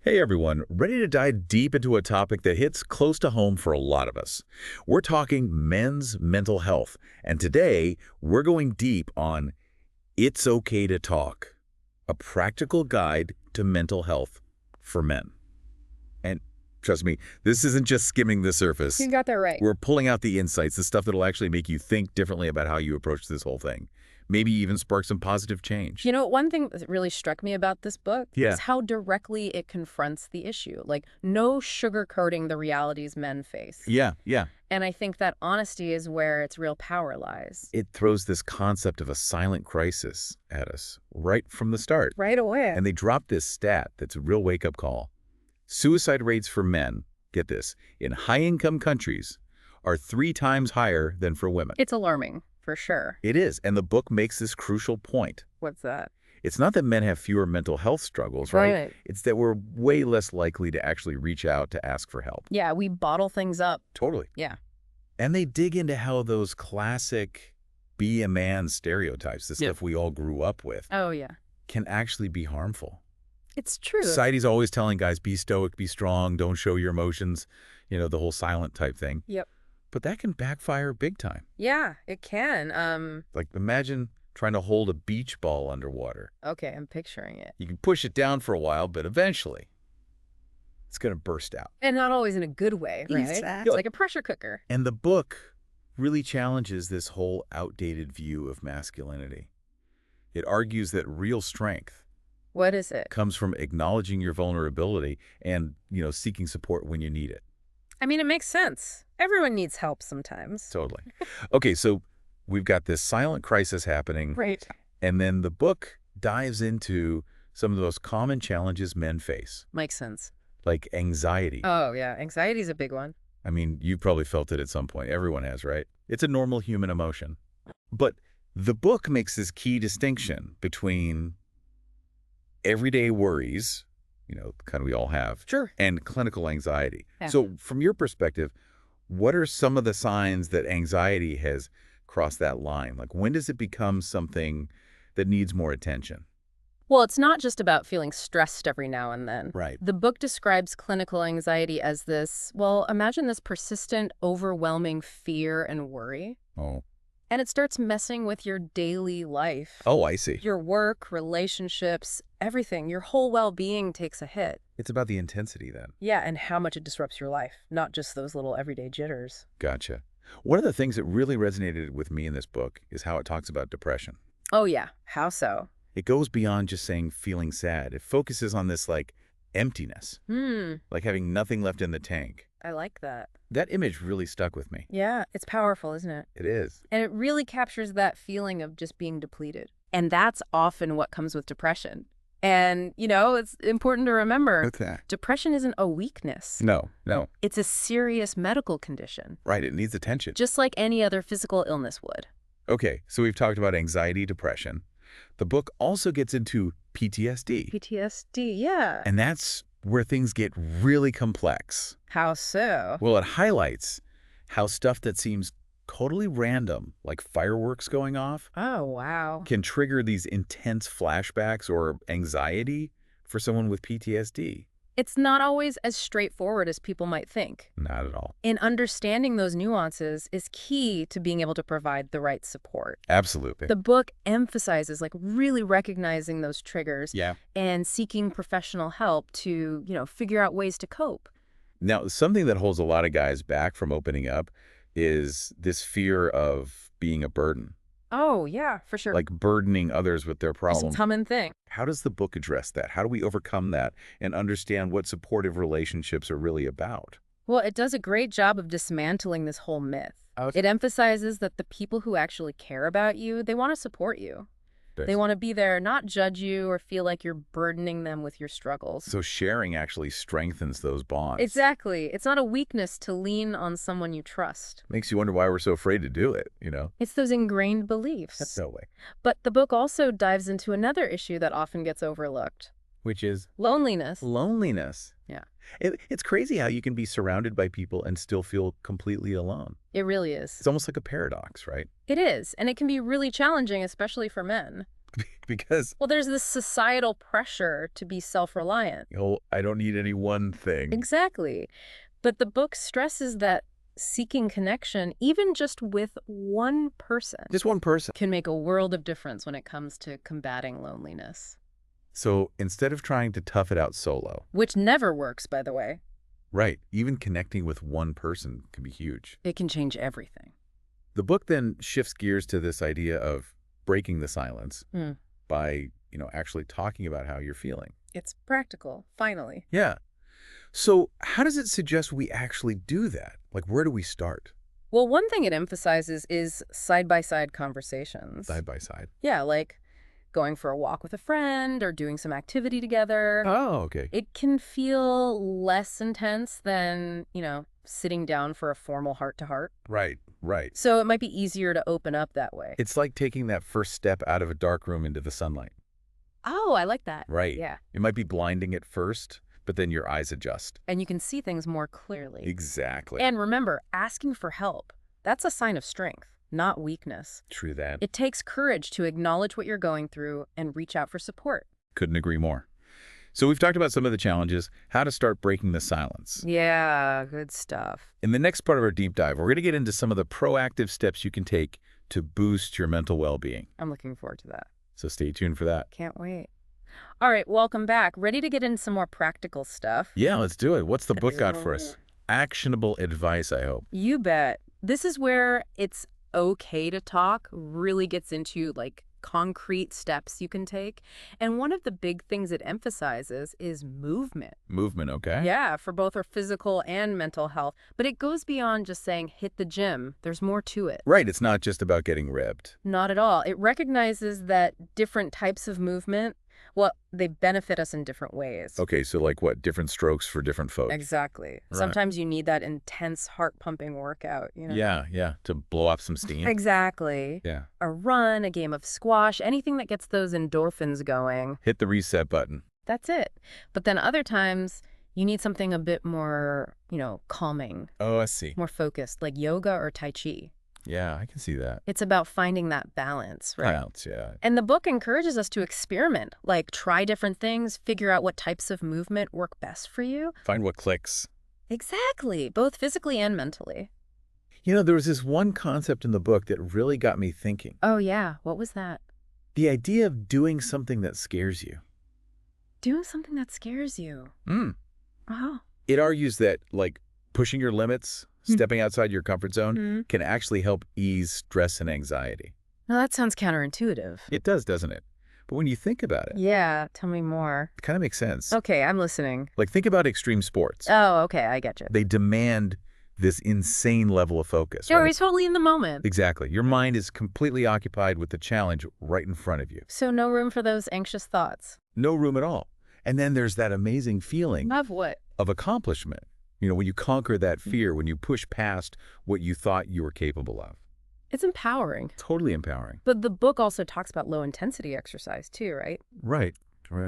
Hey everyone, ready to dive deep into a topic that hits close to home for a lot of us. We're talking men's mental health, and today we're going deep on It's Okay to Talk, a practical guide to mental health for men. And trust me, this isn't just skimming the surface. You got that right. We're pulling out the insights, the stuff that'll actually make you think differently about how you approach this whole thing. Maybe even spark some positive change. You know, one thing that really struck me about this book Yeah. is how directly it confronts the issue. Like, no sugarcoating the realities men face. Yeah. And I think that honesty is where its real power lies. It throws this concept of a silent crisis at us right from the start. Right away. And they drop this stat that's a real wake-up call. Suicide rates for men, get this, in high-income countries are 3 times higher than for women. It's alarming, for sure. It is, and the book makes this crucial point. What's that? It's not that men have fewer mental health struggles, right? It's that we're way less likely to actually reach out to ask for help. Yeah, we bottle things up. Totally. Yeah. And they dig into how those classic be a man stereotypes, the stuff we all grew up with, Oh, yeah. can actually be harmful. It's true. Society's always telling guys, be stoic, be strong, don't show your emotions, the whole silent type thing. Yep. But that can backfire big time. Yeah, it can. Like, imagine trying to hold a beach ball underwater. Okay, I'm picturing it. You can push it down for a while, but eventually it's going to burst out. And not always in a good way, right? Exactly. It's like a pressure cooker. And the book really challenges this whole outdated view of masculinity. It argues that real strength What is it? comes from acknowledging your vulnerability and, seeking support when you need it. I mean, it makes sense. Everyone needs help sometimes. Totally. Okay, so we've got this silent crisis happening, Right. and then the book dives into some of the most common challenges men face, Makes sense. like anxiety. Oh, yeah. Anxiety is a big one. I mean, you've probably felt it at some point. Everyone has, right? It's a normal human emotion. But the book makes this key distinction between everyday worries, kind of we all have, Sure. and clinical anxiety. Yeah. So from your perspective, what are some of the signs that anxiety has crossed that line? Like, when does it become something that needs more attention? Well, it's not just about feeling stressed every now and then. Right. The book describes clinical anxiety as this, well, imagine this persistent, overwhelming fear and worry. Oh. And it starts messing with your daily life. Oh, I see. Your work, relationships, everything. Your whole well-being takes a hit. It's about the intensity then. Yeah, and how much it disrupts your life, not just those little everyday jitters. Gotcha. One of the things that really resonated with me in this book is how it talks about depression. Oh, yeah. How so? It goes beyond just saying feeling sad. It focuses on this, emptiness, like having nothing left in the tank. I like that. That image really stuck with me. Yeah, it's powerful, isn't it? It is. And it really captures that feeling of just being depleted. And that's often what comes with depression. And, it's important to remember, What's that? depression isn't a weakness. No. It's a serious medical condition, Right, it needs attention. just like any other physical illness would. Okay, so we've talked about anxiety, depression. The book also gets into PTSD. PTSD, yeah. And that's where things get really complex. How so? Well, it highlights how stuff that seems totally random, like fireworks going off, Oh, wow. can trigger these intense flashbacks or anxiety for someone with PTSD. It's not always as straightforward as people might think. Not at all. And understanding those nuances is key to being able to provide the right support. Absolutely. The book emphasizes really recognizing those triggers Yeah. and seeking professional help to, figure out ways to cope. Now, something that holds a lot of guys back from opening up is this fear of being a burden, Oh, yeah, for sure. like burdening others with their It's a problems. common thing. How does the book address that? How do we overcome that and understand what supportive relationships are really about? Well, it does a great job of dismantling this whole myth. It emphasizes that the people who actually care about you, they want to support you. They want to be there, not judge you or feel like you're burdening them with your struggles. So sharing actually strengthens those bonds. Exactly. It's not a weakness to lean on someone you trust. Makes you wonder why we're so afraid to do it, It's those ingrained beliefs. That's no way. But the book also dives into another issue that often gets overlooked. Which is Loneliness. loneliness. Yeah. It's crazy how you can be surrounded by people and still feel completely alone. It really is. It's almost like a paradox, right? It is. And it can be really challenging, especially for men. Because, Well, there's this societal pressure to be self-reliant. I don't need any one thing. Exactly. But the book stresses that seeking connection, even just with one person, Just one person. can make a world of difference when it comes to combating loneliness. So instead of trying to tough it out solo, Which never works, by the way. right, even connecting with one person can be huge. It can change everything. The book then shifts gears to this idea of breaking the silence Hmm. by, actually talking about how you're feeling. It's practical, finally. Yeah. So how does it suggest we actually do that? Like, where do we start? Well, one thing it emphasizes is side-by-side conversations. Side by side. Yeah, like going for a walk with a friend or doing some activity together. Oh, okay. It can feel less intense than, sitting down for a formal heart-to-heart. Right, right. So it might be easier to open up that way. It's like taking that first step out of a dark room into the sunlight. Oh, I like that. Right. Yeah. It might be blinding at first, but then your eyes adjust. And you can see things more clearly. Exactly. And remember, asking for help, that's a sign of strength, not weakness. True that. It takes courage to acknowledge what you're going through and reach out for support. Couldn't agree more. So we've talked about some of the challenges, how to start breaking the silence. Yeah, good stuff. In the next part of our deep dive, we're going to get into some of the proactive steps you can take to boost your mental well-being. I'm looking forward to that. So stay tuned for that. Can't wait. All right, welcome back. Ready to get into some more practical stuff? Yeah, let's do it. What's the book got for us? Actionable advice, I hope. You bet. This is where it's okay to talk really gets into concrete steps you can take. And one of the big things it emphasizes is movement. Movement, okay? Yeah, for both our physical and mental health. But it goes beyond just saying hit the gym. There's more to it. Right, it's not just about getting ripped. Not at all. It recognizes that different types of movement, they benefit us in different ways. Okay, so like what? Different strokes for different folks. Exactly. Right. Sometimes you need that intense heart-pumping workout, Yeah, to blow off some steam. Exactly. Yeah. A run, a game of squash, anything that gets those endorphins going. Hit the reset button. That's it. But then other times, you need something a bit more, calming, Oh, I see. more focused, like yoga or tai chi. Yeah, I can see that. It's about finding that balance, right? Balance, yeah. And the book encourages us to experiment, like try different things, figure out what types of movement work best for you. Find what clicks. Exactly, both physically and mentally. There was this one concept in the book that really got me thinking. Oh, yeah. What was that? The idea of doing something that scares you. Doing something that scares you. Oh. It argues that, like, pushing your limits, stepping outside your comfort zone, can actually help ease stress and anxiety. Now, that sounds counterintuitive. It does, doesn't it? But when you think about it, Yeah, tell me more. it kind of makes sense. Okay, I'm listening. Like, think about extreme sports. Oh, okay, I get you. They demand this insane level of focus. You're Right? totally in the moment. Exactly. Your mind is completely occupied with the challenge right in front of you. So no room for those anxious thoughts. No room at all. And then there's that amazing feeling Of what? of accomplishment. When you conquer that fear, when you push past what you thought you were capable of. It's empowering. Totally empowering. But the book also talks about low-intensity exercise too, right? Right.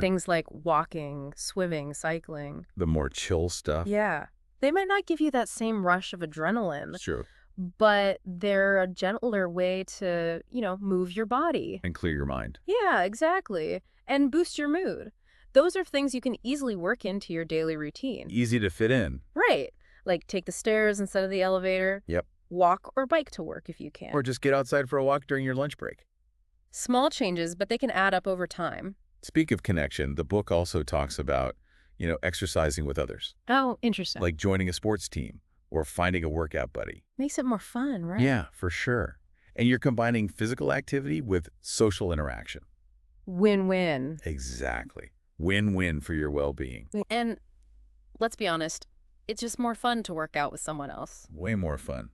Things like walking, swimming, cycling. The more chill stuff. Yeah. They might not give you that same rush of adrenaline, Sure. but they're a gentler way to, move your body. And clear your mind. Yeah, exactly. And boost your mood. Those are things you can easily work into your daily routine. Easy to fit in. Right. Like take the stairs instead of the elevator. Yep. Walk or bike to work if you can. Or just get outside for a walk during your lunch break. Small changes, but they can add up over time. Speak of connection, the book also talks about, exercising with others. Oh, interesting. Like joining a sports team or finding a workout buddy. Makes it more fun, right? Yeah, for sure. And you're combining physical activity with social interaction. Win-win. Exactly. Win-win for your well-being. And let's be honest, it's just more fun to work out with someone else. Way more fun.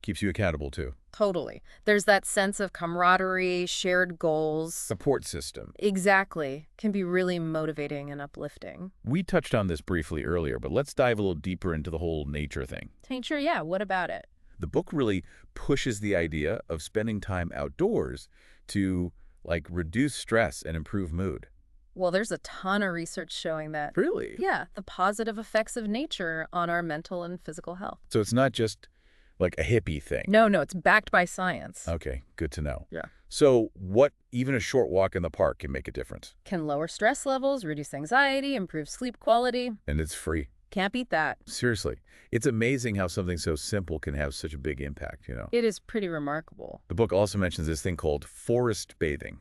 Keeps you accountable, too. Totally. There's that sense of camaraderie, shared goals. Support system. Exactly. Can be really motivating and uplifting. We touched on this briefly earlier, but let's dive a little deeper into the whole nature thing. Nature, yeah. What about it? The book really pushes the idea of spending time outdoors to, reduce stress and improve mood. Well, there's a ton of research showing that. Really? Yeah, the positive effects of nature on our mental and physical health. So it's not just, Like a hippie thing. No, it's backed by science. Okay, good to know. Yeah. So even a short walk in the park can make a difference? Can lower stress levels, reduce anxiety, improve sleep quality. And it's free. Can't beat that. Seriously. It's amazing how something so simple can have such a big impact, you know? It is pretty remarkable. The book also mentions this thing called forest bathing.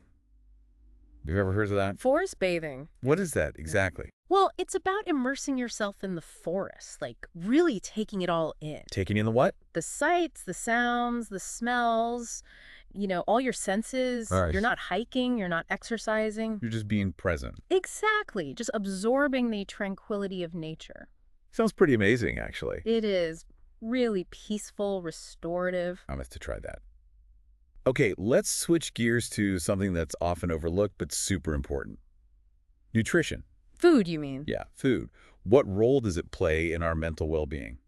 Have you ever heard of that? Forest bathing. What is that exactly? Well, it's about immersing yourself in the forest, like really taking it all in. Taking in the what? The sights, the sounds, the smells, all your senses. Right. You're not hiking, you're not exercising. You're just being present. Exactly. Just absorbing the tranquility of nature. Sounds pretty amazing, actually. It is really peaceful, restorative. I'm going to have to try that. Okay, let's switch gears to something that's often overlooked but super important. Nutrition. Food, you mean? Yeah, food. What role does it play in our mental well-being?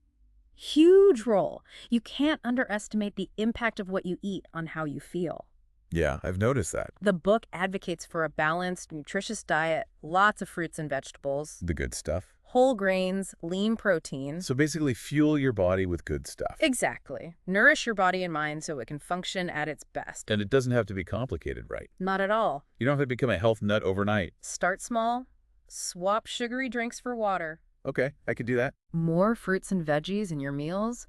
Huge role. You can't underestimate the impact of what you eat on how you feel. Yeah, I've noticed that. The book advocates for a balanced, nutritious diet, lots of fruits and vegetables, The good stuff. whole grains, lean protein. So basically fuel your body with good stuff. Exactly. Nourish your body and mind so it can function at its best. And it doesn't have to be complicated, right? Not at all. You don't have to become a health nut overnight. Start small. Swap sugary drinks for water. Okay, I could do that. More fruits and veggies in your meals.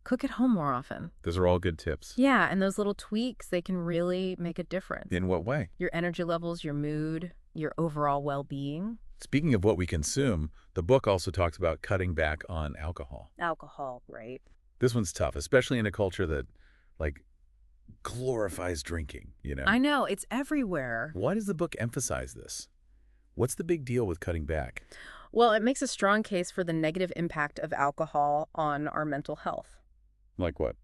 Cook at home more often. Those are all good tips. Yeah, and those little tweaks, they can really make a difference. In what way? Your energy levels, your mood, your overall well-being. Speaking of what we consume, the book also talks about cutting back on alcohol. Alcohol, right? This one's tough, especially in a culture that, glorifies drinking, I know, it's everywhere. Why does the book emphasize this? What's the big deal with cutting back? Well, it makes a strong case for the negative impact of alcohol on our mental health. Like what?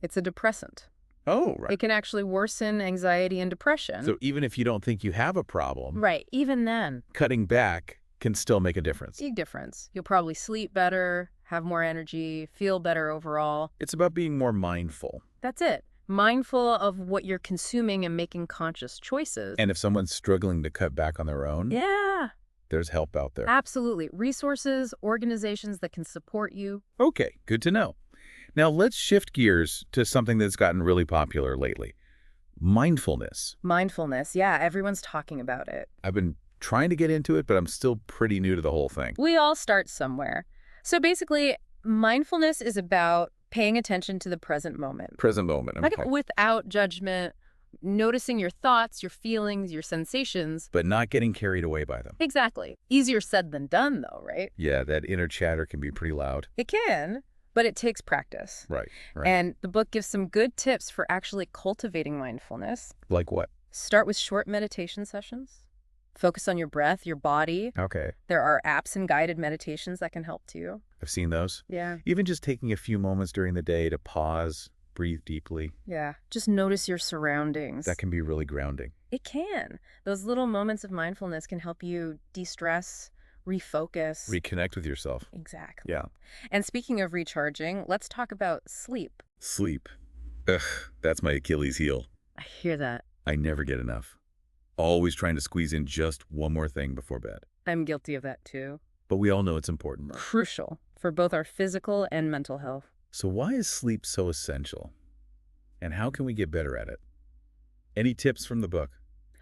It's a depressant. Oh, right. It can actually worsen anxiety and depression. So even if you don't think you have a problem, right, even then. cutting back can still make a difference. Big difference. You'll probably sleep better, have more energy, feel better overall. It's about being more mindful. That's it. Mindful of what you're consuming and making conscious choices. And if someone's struggling to cut back on their own, yeah, there's help out there. absolutely. Resources, organizations that can support you. Okay, good to know. Now let's shift gears to something that's gotten really popular lately. Mindfulness. Mindfulness, yeah, everyone's talking about it. I've been trying to get into it, but I'm still pretty new to the whole thing. We all start somewhere. So basically, mindfulness is about paying attention to the present moment. Present moment. Like Okay. without judgment, noticing your thoughts, your feelings, your sensations. But not getting carried away by them. Exactly. Easier said than done, though, right? Yeah, that inner chatter can be pretty loud. It can, but it takes practice. Right. And the book gives some good tips for actually cultivating mindfulness. Like what? Start with short meditation sessions. Focus on your breath, your body. Okay. There are apps and guided meditations that can help too. I've seen those. Yeah. Even just taking a few moments during the day to pause, breathe deeply, Yeah. Just notice your surroundings. that can be really grounding. It can. Those little moments of mindfulness can help you de-stress, refocus. Reconnect with yourself. Exactly. Yeah. And speaking of recharging, let's talk about sleep. Sleep. Ugh, that's my Achilles heel. I hear that. I never get enough. Always trying to squeeze in just one more thing before bed. I'm guilty of that too. But we all know it's important. Crucial for both our physical and mental health. So why is sleep so essential? And how can we get better at it? Any tips from the book?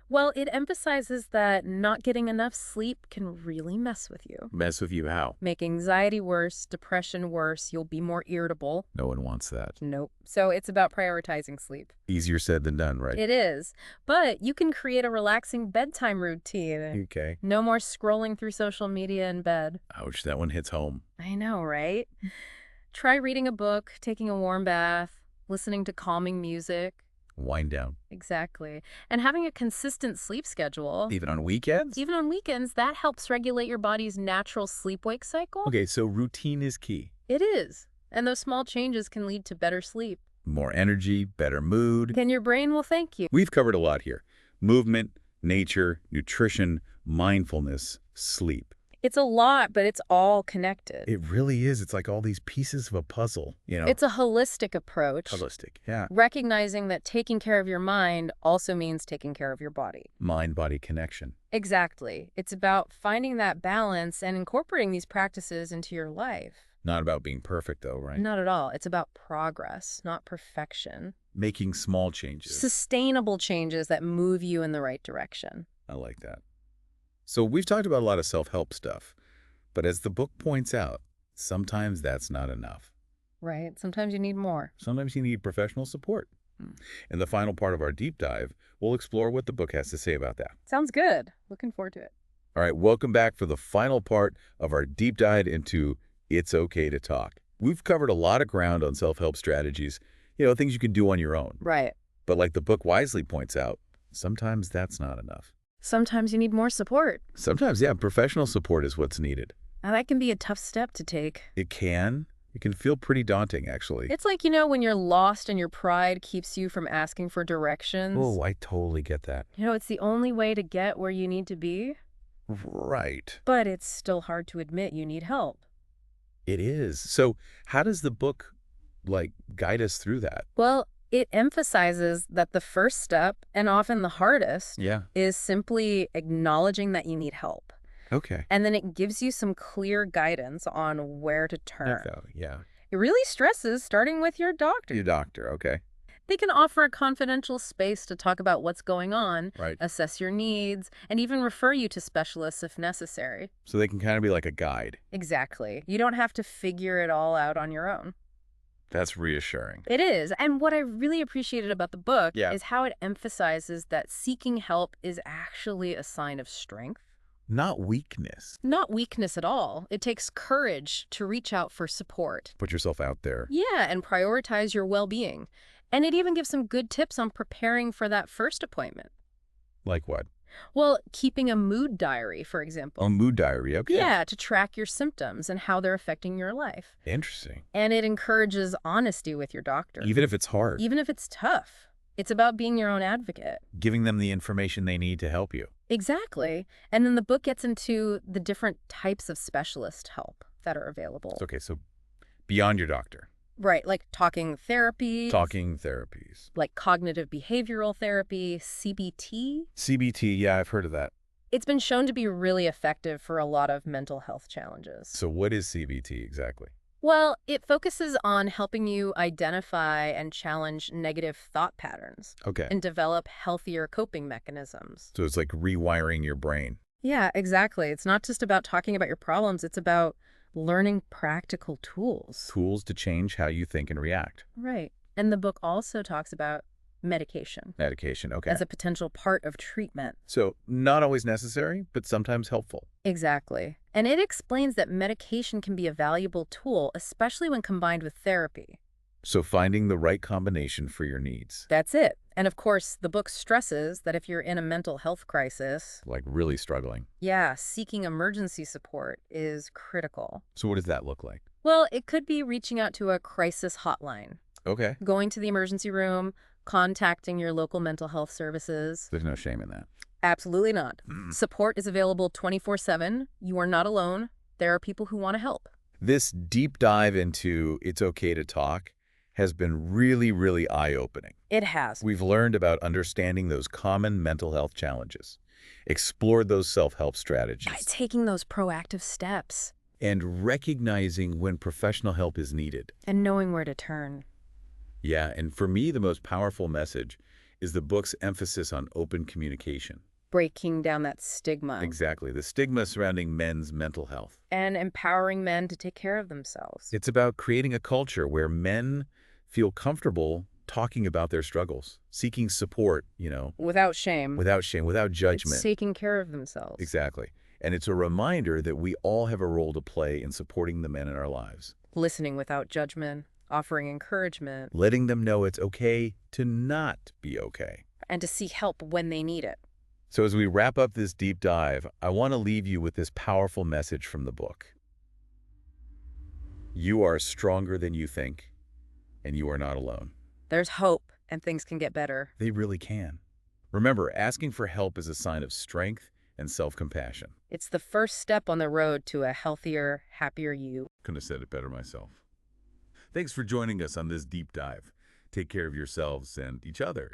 Well, it emphasizes that not getting enough sleep can really mess with you. Mess with you how? Make anxiety worse, depression worse, you'll be more irritable. No one wants that. Nope. So it's about prioritizing sleep. Easier said than done, right? It is. But you can create a relaxing bedtime routine. Okay. No more scrolling through social media in bed. Ouch, that one hits home. I know, right? Try reading a book, taking a warm bath, listening to calming music. Wind down. Exactly. And having a consistent sleep schedule. Even on weekends? Even on weekends, that helps regulate your body's natural sleep-wake cycle. Okay, so routine is key. It is. And those small changes can lead to better sleep. More energy, better mood. And your brain will thank you. We've covered a lot here. Movement, nature, nutrition, mindfulness, sleep. It's a lot, but it's all connected. It really is. It's like all these pieces of a puzzle, It's a holistic approach. Holistic, yeah. Recognizing that taking care of your mind also means taking care of your body. Mind-body connection. Exactly. It's about finding that balance and incorporating these practices into your life. Not about being perfect, though, right? Not at all. It's about progress, not perfection. Making small changes. Sustainable changes that move you in the right direction. I like that. So we've talked about a lot of self-help stuff, but as the book points out, sometimes that's not enough. Right. Sometimes you need more. Sometimes you need professional support. In the final part of our deep dive, we'll explore what the book has to say about that. Sounds good. Looking forward to it. All right, welcome back for the final part of our deep dive into It's Okay to Talk. We've covered a lot of ground on self-help strategies, things you can do on your own. Right. But like the book wisely points out, sometimes that's not enough. Sometimes you need more support. Sometimes, yeah, professional support is what's needed. Now, that can be a tough step to take. It can. It can feel pretty daunting, actually. It's like, when you're lost and your pride keeps you from asking for directions. Oh, I totally get that. It's the only way to get where you need to be. Right. But it's still hard to admit you need help. It is. So how does the book, guide us through that? Well, it emphasizes that the first step, and often the hardest, is simply acknowledging that you need help. Okay. And then it gives you some clear guidance on where to turn. Yeah. It really stresses starting with your doctor. Your doctor, okay. They can offer a confidential space to talk about what's going on, Right. assess your needs, and even refer you to specialists if necessary. So they can kind of be like a guide. Exactly. You don't have to figure it all out on your own. That's reassuring. It is. And what I really appreciated about the book Yeah. is how it emphasizes that seeking help is actually a sign of strength. Not weakness. Not weakness at all. It takes courage to reach out for support. Put yourself out there. Yeah, and prioritize your well-being. And it even gives some good tips on preparing for that first appointment. Like what? Well, keeping a mood diary, for example. A mood diary, okay. Yeah, to track your symptoms and how they're affecting your life. Interesting. And it encourages honesty with your doctor. Even if it's hard. Even if it's tough. It's about being your own advocate. Giving them the information they need to help you. Exactly. And then the book gets into the different types of specialist help that are available. Okay, so beyond your doctor. Right, like talking therapies. Talking therapies. Like cognitive behavioral therapy, CBT. CBT, yeah, I've heard of that. It's been shown to be really effective for a lot of mental health challenges. So what is CBT exactly? Well, it focuses on helping you identify and challenge negative thought patterns. Okay. And develop healthier coping mechanisms. So it's like rewiring your brain. Yeah, exactly. It's not just about talking about your problems. It's about learning practical tools. Tools to change how you think and react. Right. And the book also talks about medication. Medication, okay. As a potential part of treatment. So not always necessary, but sometimes helpful. Exactly. And it explains that medication can be a valuable tool, especially when combined with therapy. So finding the right combination for your needs. That's it. And of course, the book stresses that if you're in a mental health crisis, Like really struggling. yeah, seeking emergency support is critical. So what does that look like? Well, it could be reaching out to a crisis hotline, Okay. going to the emergency room, contacting your local mental health services. There's no shame in that. Absolutely not. Support is available 24/7. You are not alone. There are people who want to help. This deep dive into It's Okay to Talk has been really, really eye-opening. It has. We've learned about understanding those common mental health challenges, explored those self-help By strategies, taking those proactive steps. and recognizing when professional help is needed. And knowing where to turn. Yeah, and for me, the most powerful message is the book's emphasis on open communication. Breaking down that stigma. Exactly, the stigma surrounding men's mental health. And empowering men to take care of themselves. It's about creating a culture where men feel comfortable talking about their struggles, seeking support, Without shame. without shame, without judgment. It's taking care of themselves. Exactly. And it's a reminder that we all have a role to play in supporting the men in our lives. Listening without judgment. Offering encouragement. Letting them know it's okay to not be okay. And to seek help when they need it. So as we wrap up this deep dive, I want to leave you with this powerful message from the book. You are stronger than you think, and you are not alone. There's hope, and things can get better. They really can. Remember, asking for help is a sign of strength and self-compassion. It's the first step on the road to a healthier, happier you. Couldn't have said it better myself. Thanks for joining us on this deep dive. Take care of yourselves and each other.